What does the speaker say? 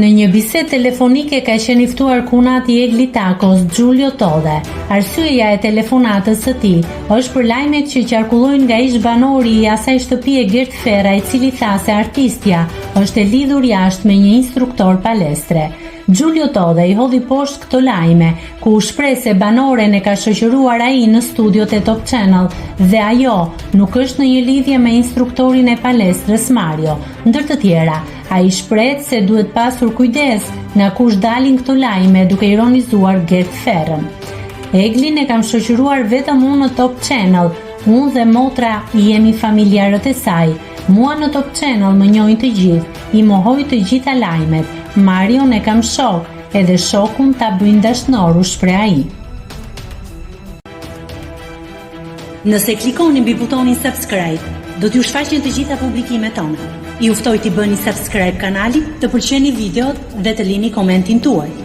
Në një bisedë telefonike ka qenë i ftuar kunati i Egli Takos, Giulio Tode. Arsyeja e telefonatës së tij është për lajmet që qarkullojnë nga ish banori i asaj shtëpie Gert Ferra, i cili tha se artistja është e lidhur jashtë me një instruktor palestre. Giulio Tode i hodhi poshtë këto lajme, ku u shpreh se banoren e ka shoqëruar ai në studiot e Top Channel dhe ajo nuk është në një lidhje me instruktorin e palestrës Mario. Ndër të tjera, ai shpreh se duhet pasur kujdes nga kush dalin këto lajme duke ironizuar Gert Ferrën. Eglin e kam shoqëruar vetëm unë në Top Channel, unë dhe motra i jemi familjarët e saj. Mua në Top Channel më njohin të gjithë, i mohoj të gjitha lajmet. Marion e kam shok, edhe shokun ta bëjnë dashnor, u shpreh ai. Nëse klikoni mbi butonin subscribe, do t'ju shfaqen të gjitha publikimet tona. Ju ftoj t'i bëni subscribe kanalit, të pëlqeni videot dhe të lini komentin tuaj.